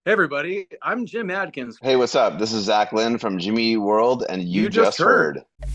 Hey everybody, I'm Jim Adkins. Hey, what's up? This is Zach Lynn from Jimmy World, and you You just just heard. heard.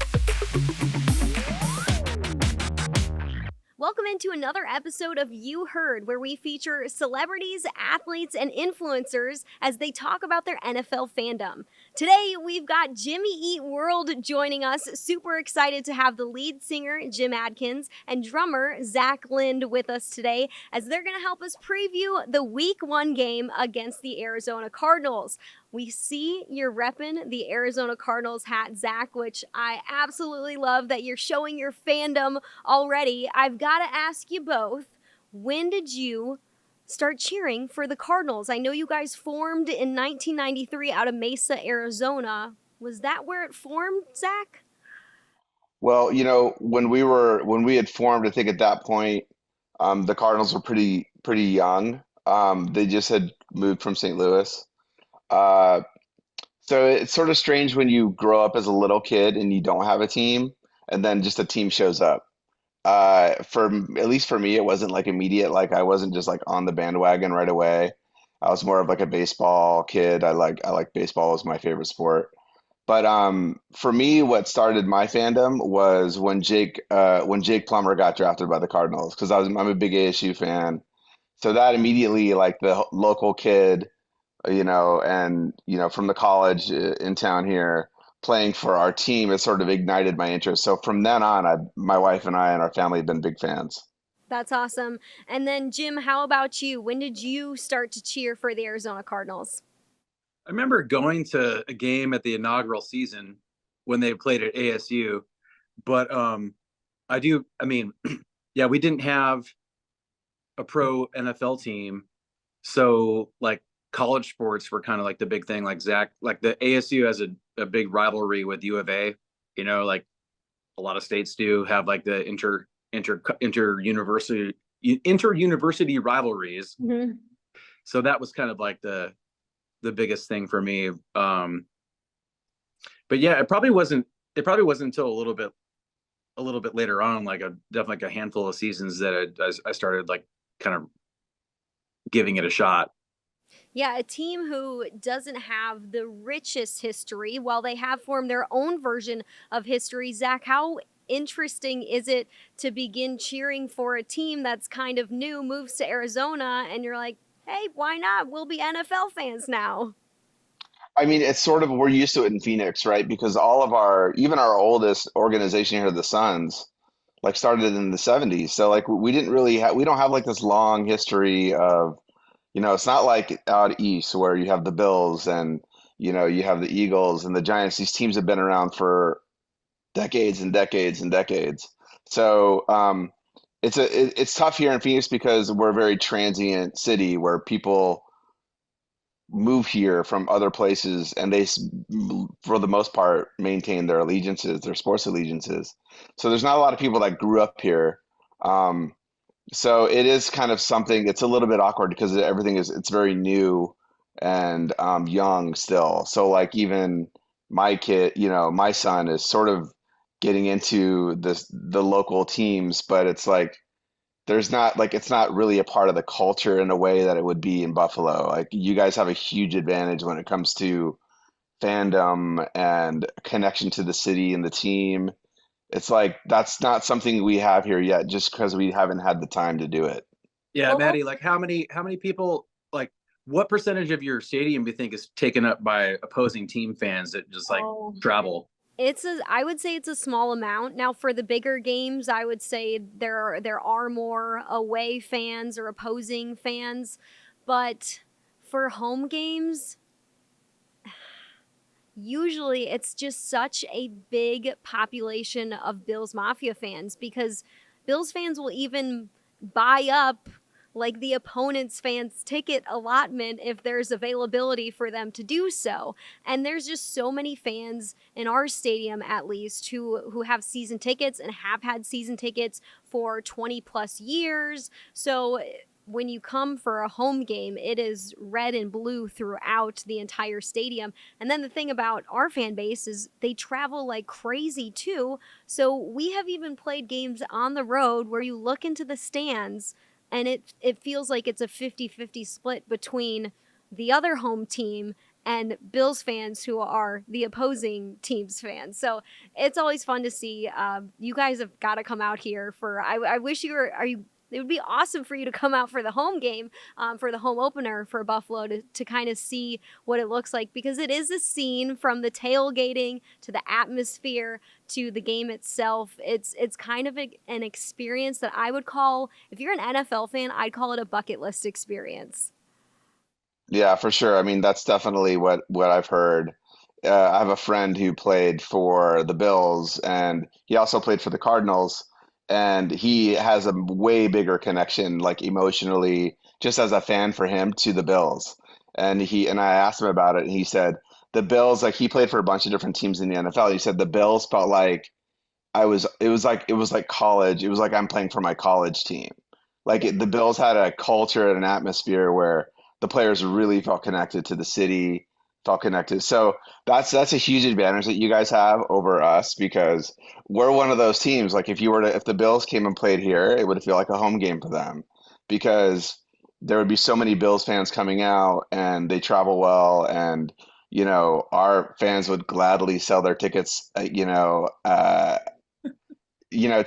Welcome into another episode of You Heard, where we feature celebrities, athletes, and influencers as they talk about their NFL fandom. Today, we've got Jimmy Eat World joining us. Super excited to have the lead singer, Jim Adkins, and drummer, Zach Lind, with us today, as they're going to help us preview the Week 1 game against the Arizona Cardinals. We see you're repping the Arizona Cardinals hat, Zach, which I absolutely love that you're showing your fandom already. I've got to ask you both, when did you start cheering for the Cardinals? I know you guys formed in 1993 out of Mesa, Arizona. Was that where it formed, Zach? Well, when we had formed, I think at that point, the Cardinals were pretty young. They just had moved from St. Louis. Uh, so it's sort of strange when you grow up as a little kid and you don't have a team, and then just a team shows up. At least for me, it wasn't like immediate. Like I wasn't just like on the bandwagon right away. I was more of like a baseball kid. I like baseball was my favorite sport. But for me, what started my fandom was when Jake Plummer got drafted by the Cardinals because I'm a big ASU fan. So that immediately like the local kid, and from the college in town here playing for our team, it sort of ignited my interest. So from then on, my wife and I and our family have been big fans. That's awesome. And then, Jim, how about you? When did you start to cheer for the Arizona Cardinals? I remember going to a game at the inaugural season when they played at ASU, but I mean, yeah, we didn't have a pro NFL team, so like college sports were kind of like the big thing. Like Zach, like the ASU has a big rivalry with U of A. Like a lot of states do have like the inter university rivalries. Mhm. So that was kind of like the biggest thing for me. But yeah, it probably wasn't until a little bit later on, like definitely like a handful of seasons that I started like kind of giving it a shot. Yeah, a team who doesn't have the richest history, while they have formed their own version of history. Zach, how interesting is it to begin cheering for a team that's kind of new, moves to Arizona, and you're like, hey, why not? We'll be NFL fans now. I mean, it's sort of we're used to it in Phoenix, right? Because even our oldest organization here, the Suns, like started in the 70s. So like we don't have like this long history of, it's not like out east where you have the Bills and you have the Eagles and the Giants. These teams have been around for decades and decades and decades. So it's tough here in Phoenix because we're a very transient city where people move here from other places and for the most part maintain their allegiances, their sports allegiances. So there's not a lot of people that grew up here. Um, so it is kind of something, it's a little bit awkward because it's very new and young still. So like even my kid, my son is sort of getting into the local teams, but it's like there's not like it's not really a part of the culture in a way that it would be in Buffalo. Like you guys have a huge advantage when it comes to fandom and connection to the city and the team. It's like that's not something we have here yet, just because we haven't had the time to do it. Yeah, Well, Maddie, like how many people, like what percentage of your stadium do you think is taken up by opposing team fans that just like oh, travel? I would say it's a small amount. Now for the bigger games, I would say there are more away fans or opposing fans, but for home games, usually it's just such a big population of Bills Mafia fans because Bills fans will even buy up like the opponent's fans ticket allotment if there's availability for them to do so. And there's just so many fans in our stadium at least who have season tickets and have had season tickets for 20 plus years. So when you come for a home game, it is red and blue throughout the entire stadium. And then the thing about our fan base is they travel like crazy too. So we have even played games on the road where you look into the stands and it feels like it's a 50-50 split between the other home team and Bills fans who are the opposing team's fans. So it's always fun to see. You guys have got to come out here for. I wish you were. Are you? It would be awesome for you to come out for the home game, for the home opener for Buffalo to kind of see what it looks like, because it is a scene from the tailgating to the atmosphere to the game itself. It's kind of an experience that I would call, if you're an NFL fan, I'd call it a bucket list experience. Yeah, for sure. I mean, that's definitely what I've heard. I have a friend who played for the Bills, and he also played for the Cardinals, and he has a way bigger connection, like emotionally, just as a fan for him to the Bills. And I asked him about it, and he said the Bills, like he played for a bunch of different teams in the NFL. He said the Bills felt like it was like college. It was like I'm playing for my college team. The Bills had a culture and an atmosphere where the players really felt connected to the city, felt connected. So that's a huge advantage that you guys have over us because we're one of those teams. Like if the Bills came and played here, it would feel like a home game for them because there would be so many Bills fans coming out and they travel well and our fans would gladly sell their tickets, to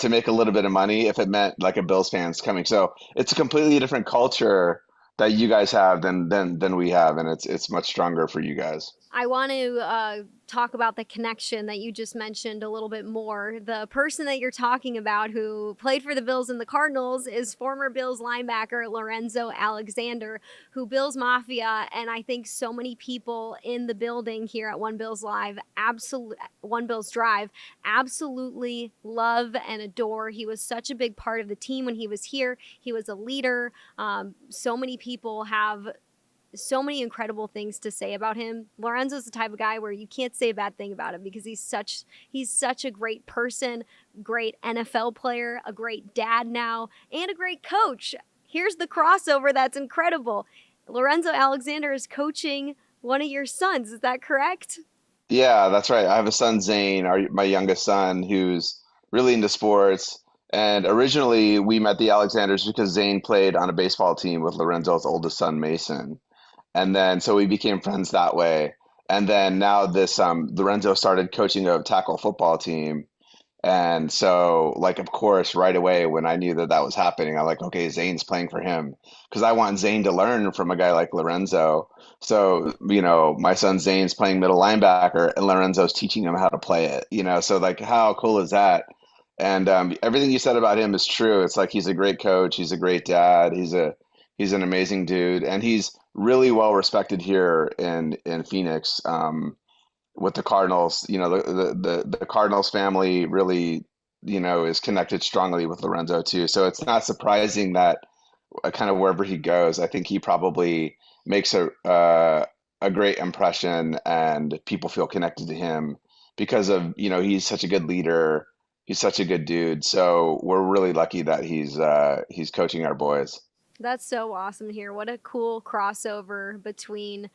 make a little bit of money if it meant like a Bills fans coming. So it's a completely different culture that you guys have than we have, and it's much stronger for you guys. I want to talk about the connection that you just mentioned a little bit more. The person that you're talking about who played for the Bills and the Cardinals is former Bills linebacker Lorenzo Alexander, who Bills Mafia and I think so many people in the building here at One Bills Drive absolutely love and adore. He was such a big part of the team when he was here. He was a leader. So many people have so many incredible things to say about him. Lorenzo's the type of guy where you can't say a bad thing about him because he's such a great person, great NFL player, a great dad now, and a great coach. Here's the crossover that's incredible. Lorenzo Alexander is coaching one of your sons. Is that correct? Yeah, that's right. I have a son, Zane, my youngest son, who's really into sports. And originally, we met the Alexanders because Zane played on a baseball team with Lorenzo's oldest son, Mason. And then so we became friends that way. And then now this Lorenzo started coaching a tackle football team. And so like of course right away when I knew that was happening, I'm like, okay, Zane's playing for him because I want Zane to learn from a guy like Lorenzo. So, my son Zane's playing middle linebacker and Lorenzo's teaching him how to play it, so like how cool is that? And everything you said about him is true. It's like he's a great coach, he's a great dad, he's an amazing dude, and he's really well respected here in Phoenix with the Cardinals. The Cardinals family really is connected strongly with Lorenzo too. So it's not surprising that kind of wherever he goes, I think he probably makes a great impression, and people feel connected to him because of he's such a good leader. He's such a good dude. So we're really lucky that he's coaching our boys. That's so awesome to hear. What a cool crossover between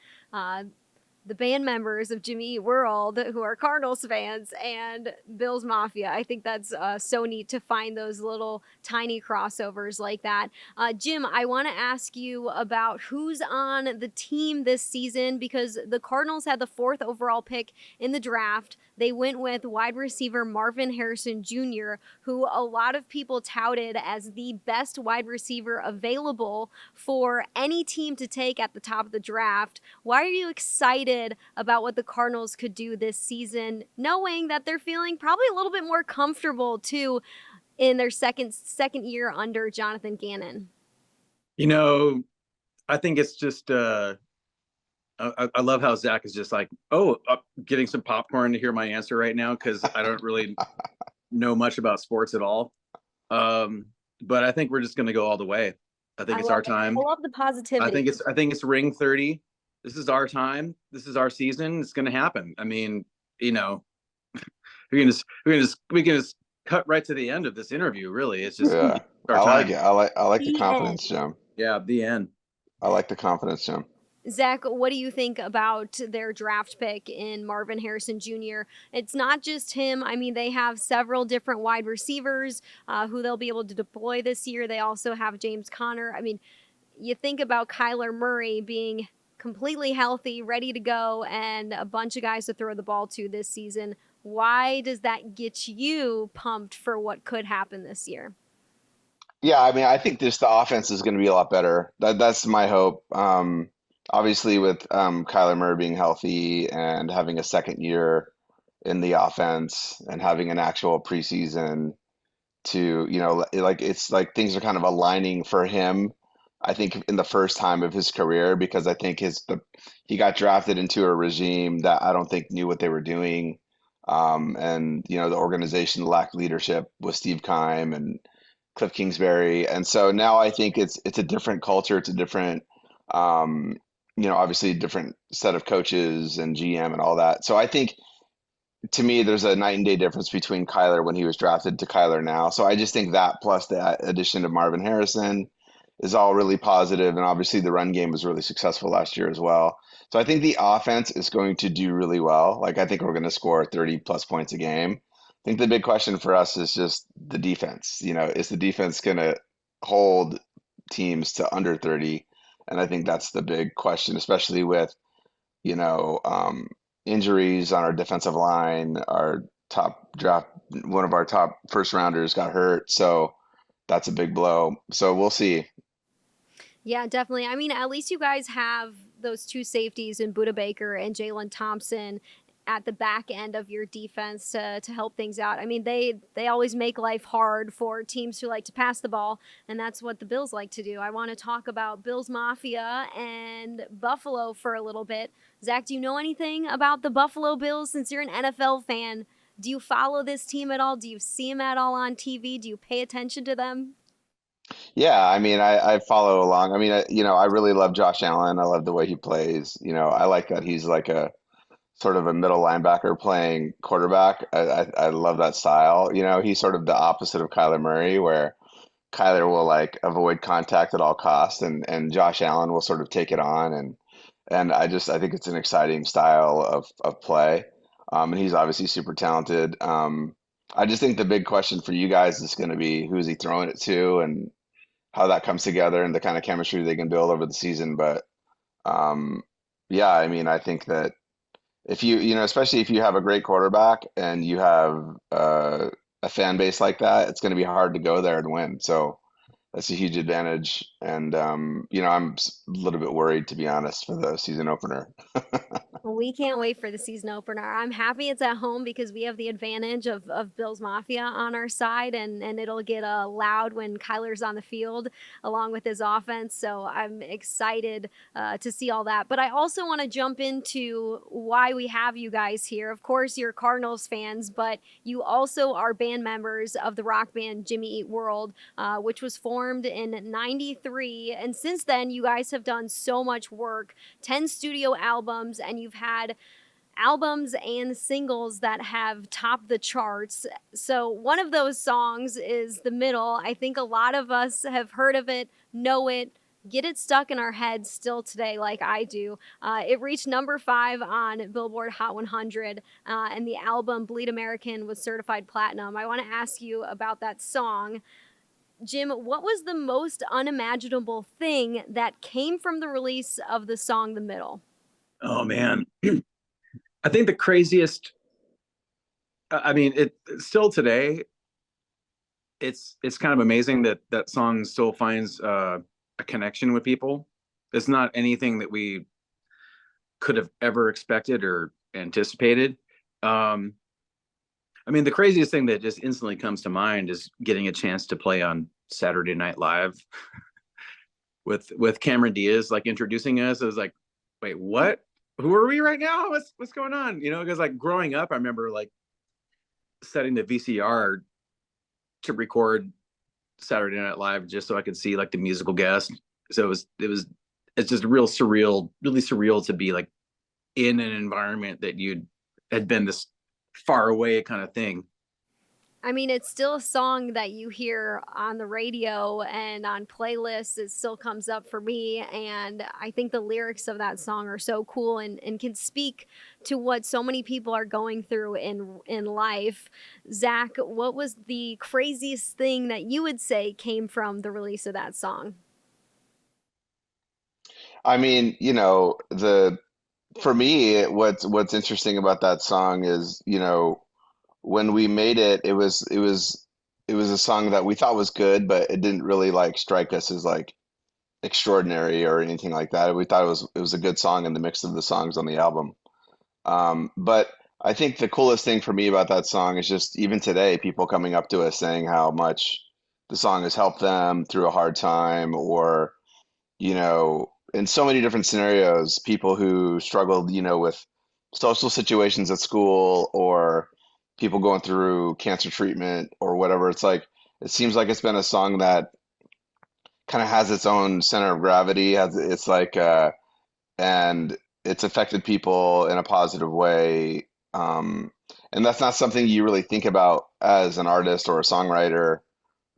the band members of Jimmy Eat World, who are Cardinals fans, and Bills Mafia. I think that's so neat to find those little tiny crossovers like that. Jim, I want to ask you about who's on the team this season, because the Cardinals had the 4th overall pick in the draft. They went with wide receiver Marvin Harrison Jr., who a lot of people touted as the best wide receiver available for any team to take at the top of the draft. Why are you excited about what the Cardinals could do this season, knowing that they're feeling probably a little bit more comfortable too in their second year under Jonathan Gannon? I think it's just I love how Zach is just like, getting some popcorn to hear my answer right now because I don't really know much about sports at all. But I think we're just going to go all the way. I think it's our time. I love the positivity. I think it's ring 30. This is our time. This is our season. It's going to happen. I mean, we can just cut right to the end of this interview. Really, it's just I like it. I like the confidence, Jim. Yeah, the end. I like the confidence, Jim. Zach, what do you think about their draft pick in Marvin Harrison Jr.? It's not just him. I mean, they have several different wide receivers who they'll be able to deploy this year. They also have James Conner. I mean, you think about Kyler Murray being completely healthy, ready to go, and a bunch of guys to throw the ball to this season. Why does that get you pumped for what could happen this year? Yeah, I mean, I think this the offense is going to be a lot better. That's my hope. Obviously, with Kyler Murray being healthy and having a second year in the offense and having an actual preseason to, like it's like things are kind of aligning for him. I think in the first time of his career, because I think he got drafted into a regime that I don't think knew what they were doing, and the organization lacked leadership with Steve Keim and Cliff Kingsbury, and so now I think it's a different culture, it's a different, um, obviously a different set of coaches and GM and all that. So I think to me, there's a night and day difference between Kyler when he was drafted to Kyler now. So I just think that plus the addition of Marvin Harrison is all really positive, and obviously the run game was really successful last year as well. So I think the offense is going to do really well. Like I think we're going to score 30 plus points a game. I think the big question for us is just the defense. Is the defense going to hold teams to under 30? And I think that's the big question, especially with you know, um, injuries on our defensive line. Our top draft, one of our top first rounders got hurt, so that's a big blow. So we'll see. Yeah, definitely. I mean, at least you guys have those two safeties in Buda Baker and Jalen Thompson at the back end of your defense to help things out. I mean, they always make life hard for teams who like to pass the ball, and that's what the Bills like to do. I want to talk about Bills Mafia and Buffalo for a little bit. Zach, do you know anything about the Buffalo Bills since you're an NFL fan? Do you follow this team at all? Do you see them at all on TV? Do you pay attention to them? Yeah, I mean, I follow along. I mean, I really love Josh Allen. I love the way he plays. I like that he's like a sort of a middle linebacker playing quarterback. I love that style. He's sort of the opposite of Kyler Murray, where Kyler will like avoid contact at all costs, and Josh Allen will sort of take it on, and I think it's an exciting style of play. And he's obviously super talented. I just think the big question for you guys is going to be who is he throwing it to and how that comes together and the kind of chemistry they can build over the season. But um, yeah, I mean, I think that if especially if you have a great quarterback and you have a fan base like that, it's going to be hard to go there and win. So that's a huge advantage. And I'm a little bit worried, to be honest, for the season opener. Well, we can't wait for the season opener. I'm happy it's at home because we have the advantage of Bills Mafia on our side, and it'll get loud when Kyler's on the field along with his offense. So I'm excited to see all that. But I also want to jump into why we have you guys here. Of course, you're Cardinals fans, but you also are band members of the rock band Jimmy Eat World, which was formed in '93. And since then, you guys have done so much work, 10 studio albums, and you've had albums and singles that have topped the charts. So one of those songs is The Middle. I think a lot of us have heard of it, know it, get it stuck in our heads still today, like I do. It reached #5 on Billboard Hot 100, and the album Bleed American was certified platinum. I want to ask you about that song. Jim, what was the most unimaginable thing that came from the release of the song The Middle? Oh man. I think the craziest, I mean, it still today, it's kind of amazing that that song still finds a connection with people. It's not anything that we could have ever expected or anticipated. Um, I mean, the craziest thing that just instantly comes to mind is getting a chance to play on Saturday Night Live with Cameron Diaz like introducing us. I was like, wait, what? Who are we right now? What's going on? Because like growing up, I remember like setting the VCR to record Saturday Night Live just so I could see like the musical guest. So it's just really surreal to be like in an environment that you had been this far away kind of thing. I mean, it's still a song that you hear on the radio and on playlists. It still comes up for me. And I think the lyrics of that song are so cool and can speak to what so many people are going through in life. Zach, what was the craziest thing that you would say came from the release of that song? I mean, for me, what's interesting about that song is, when we made it, it was a song that we thought was good, but it didn't really like strike us as like extraordinary or anything like that. We thought it was a good song in the mix of the songs on the album. But I think the coolest thing for me about that song is just even today, people coming up to us saying how much the song has helped them through a hard time, or in so many different scenarios, people who struggled, with social situations at school, or people going through cancer treatment or whatever. It's like, it seems like it's been a song that kind of has its own center of gravity. It's like, and it's affected people in a positive way. Um, and that's not something you really think about as an artist or a songwriter,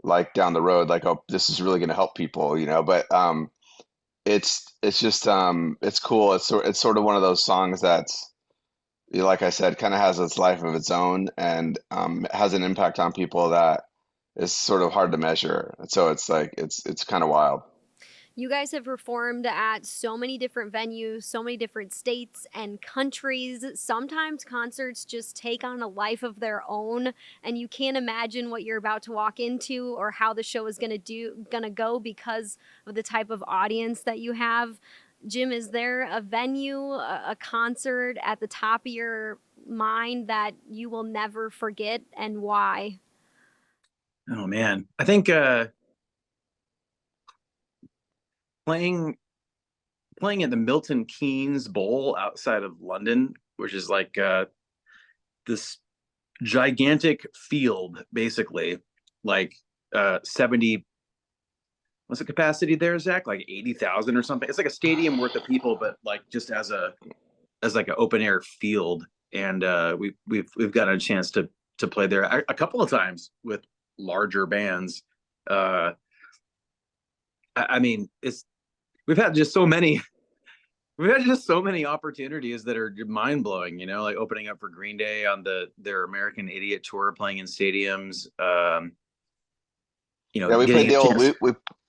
like down the road, like, oh, this is really going to help people, but, it's just it's cool. It's sort of one of those songs that's, like I said, kind of has its life of its own, and has an impact on people that is sort of hard to measure. So it's like it's kind of wild. You guys have performed at so many different venues, so many different states and countries. Sometimes concerts just take on a life of their own, and you can't imagine what you're about to walk into or how the show is gonna go because of the type of audience that you have. Jim, is there a venue, a concert at the top of your mind that you will never forget, and why? Oh man, I think playing playing at the Milton Keynes Bowl outside of London, which is like this gigantic field, basically, like 70. What's the capacity there, Zach? Like 80,000 or something. It's like a stadium worth of people, but like just as like an open air field. And we've gotten a chance to play there a couple of times with larger bands. I mean, it's we've had just so many we've had just so many opportunities that are mind blowing. Like opening up for Green Day on their American Idiot tour, playing in stadiums. Yeah, we played Getting a the old chance.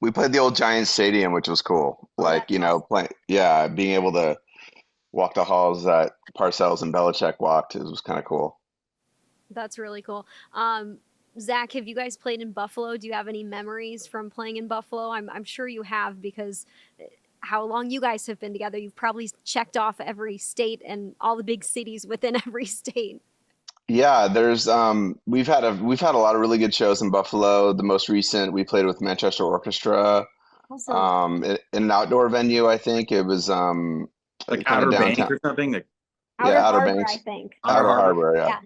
we played the old Giant Stadium, which was cool. Oh, Like, that's awesome. yeah, being able to walk the halls that Parcells and Belichick walked, it was kind of cool. That's really cool. Zach, have you guys played in Buffalo? Do you have any memories from playing in Buffalo? I'm sure you have because how long you guys have been together, you've probably checked off every state and all the big cities within every state. Yeah, we've had a lot of really good shows in Buffalo. The most recent, we played with Manchester Orchestra, Awesome. in an outdoor venue. I think it was Like kind of Outer Bank downtown. or something, like Yeah, Outer Outer Harbor, I Banks, think. Outer Outer Harbor. Harbor, yeah. Yeah.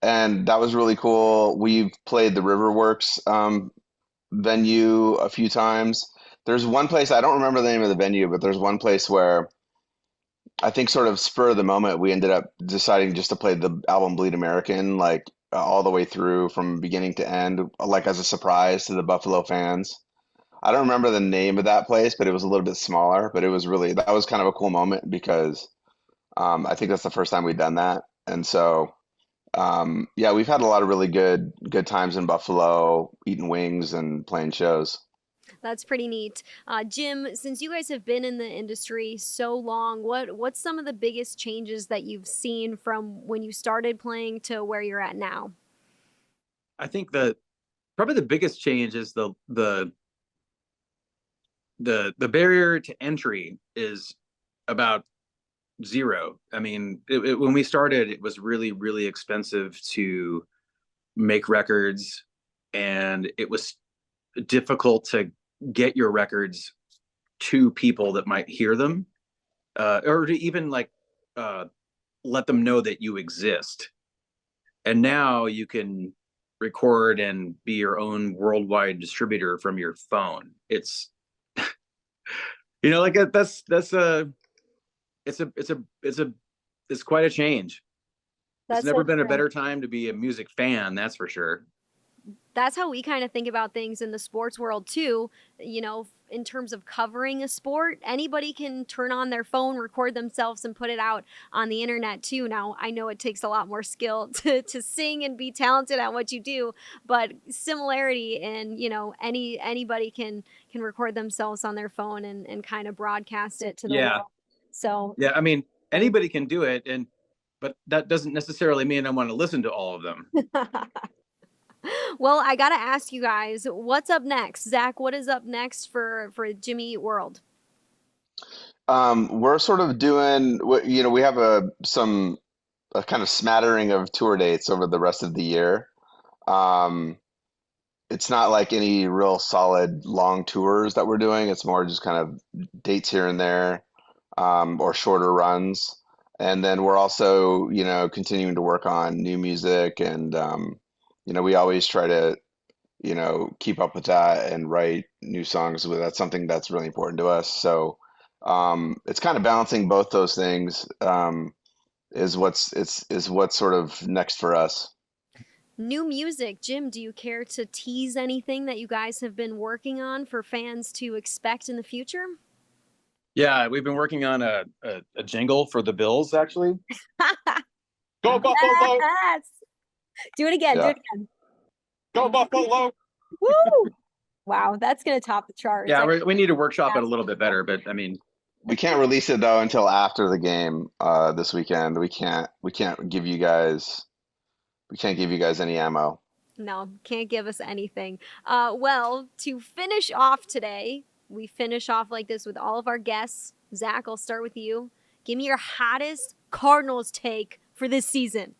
And that was really cool. We've played the Riverworks venue a few times. There's one place, I don't remember the name of the venue, but there's one place where I think sort of spur of the moment, we ended up deciding just to play the album Bleed American, like, all the way through from beginning to end, like as a surprise to the Buffalo fans. I don't remember the name of that place, but it was a little bit smaller, but that was kind of a cool moment because I think that's the first time we'd done that. And so, yeah, we've had a lot of really good times in Buffalo, eating wings and playing shows. That's pretty neat. Jim, since you guys have been in the industry so long, what's some of the biggest changes that you've seen from when you started playing to where you're at now? I think that probably the biggest change is the barrier to entry is about zero. I mean, when we started, it was really, really expensive to make records, and it was difficult to get your records to people that might hear them, or to even like uh, let them know that you exist. And now you can record and be your own worldwide distributor from your phone. It's like that's a it's quite a change. It's That's never so been a true. better time to be a music fan, that's for sure. That's how we kind of think about things in the sports world too. You know, in terms of covering a sport, anybody can turn on their phone, record themselves, and put it out on the internet too. Now, I know it takes a lot more skill to sing and be talented at what you do, but similarity in, anybody can record themselves on their phone and kind of broadcast it to the world. So yeah, I mean, anybody can do it, but that doesn't necessarily mean I want to listen to all of them. Well, I got to ask you guys, what's up next? Zach, what is up next for Jimmy Eat World? We're sort of doing we have a kind of smattering of tour dates over the rest of the year. It's not like any real solid long tours that we're doing. It's more just kind of dates here and there, or shorter runs. And then we're also, continuing to work on new music, and we always try to, keep up with that and write new songs. That's something that's really important to us. So it's kind of balancing both those things, is what's sort of next for us. New music. Jim, do you care to tease anything that you guys have been working on for fans to expect in the future? Yeah, we've been working on a jingle for the Bills, actually. Go Buffalo! Yes. Do it again. Yeah. Do it again. Go Buffalo! Woo! Wow, that's going to top the charts. Yeah, we need to workshop it a little bit better, but I mean, we can't release it though until after the game this weekend. We can't give you guys any ammo. No, can't give us anything. Well, to finish off today, we finish off like this with all of our guests. Zach, I'll start with you. Give me your hottest Cardinals take for this season.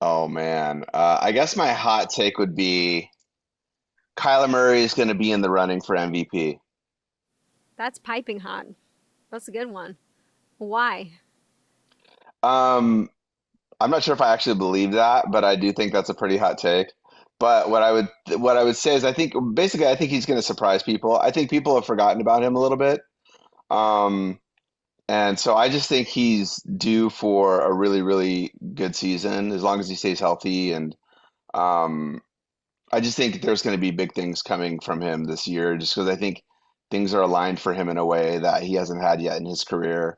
Oh man, I guess my hot take would be Kyler Murray is going to be in the running for MVP. That's piping hot. That's a good one. Why? I'm not sure if I actually believe that, but I do think that's a pretty hot take. But what I would say is I think he's going to surprise people. I think people have forgotten about him a little bit. And so I just think he's due for a really, really good season as long as he stays healthy. And I just think there's going to be big things coming from him this year, just because I think things are aligned for him in a way that he hasn't had yet in his career.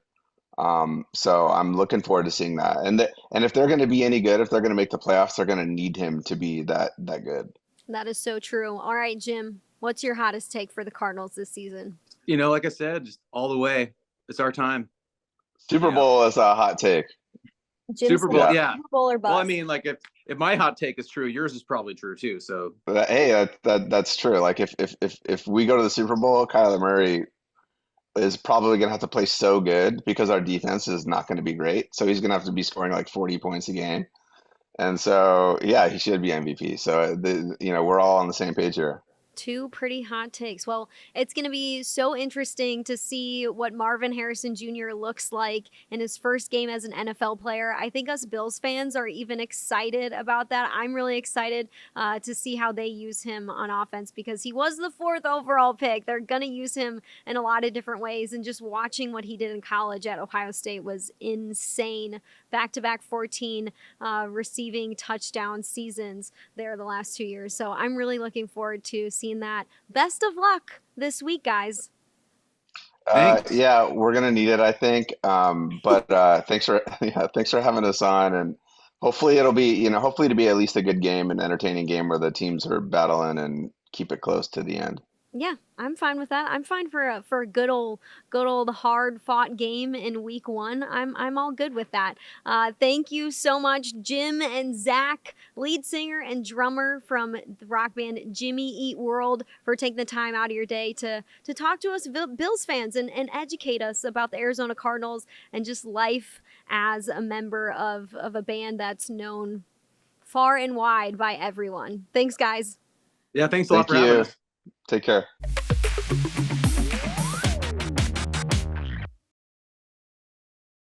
So I'm looking forward to seeing that. And if they're going to be any good, if they're going to make the playoffs, they're going to need him to be that good. That is so true. All right, Jim, what's your hottest take for the Cardinals this season? Like I said, just all the way. It's our time. Super Bowl is a hot take. Super Bowl, yeah. Super Bowl or bust. Well, I mean, like if my hot take is true, yours is probably true too. So hey, that's true. Like if we go to the Super Bowl, Kyler Murray is probably going to have to play so good because our defense is not going to be great. So he's going to have to be scoring like 40 points a game. And so, yeah, he should be MVP. So, we're all on the same page here. Two pretty hot takes. Well, it's going to be so interesting to see what Marvin Harrison Jr. looks like in his first game as an NFL player. I think us Bills fans are even excited about that. I'm really excited to see how they use him on offense because he was the 4th overall pick. They're going to use him in a lot of different ways, and just watching what he did in college at Ohio State was insane. Back-to-back 14 receiving touchdown seasons there the last 2 years. So I'm really looking forward to seeing that. Best of luck this week, guys. Yeah, we're gonna need it, I think. But thanks for having us on, and hopefully it'll be hopefully to be at least a good game, an entertaining game where the teams are battling and keep it close to the end. Yeah, I'm fine with that. I'm fine for a good old hard fought game in week 1. I'm all good with that. Thank you so much, Jim and Zach, lead singer and drummer from the rock band Jimmy Eat World, for taking the time out of your day to talk to us Bills fans and educate us about the Arizona Cardinals and just life as a member of a band that's known far and wide by everyone. Thanks, guys. Yeah, thanks a lot for having us. Take care.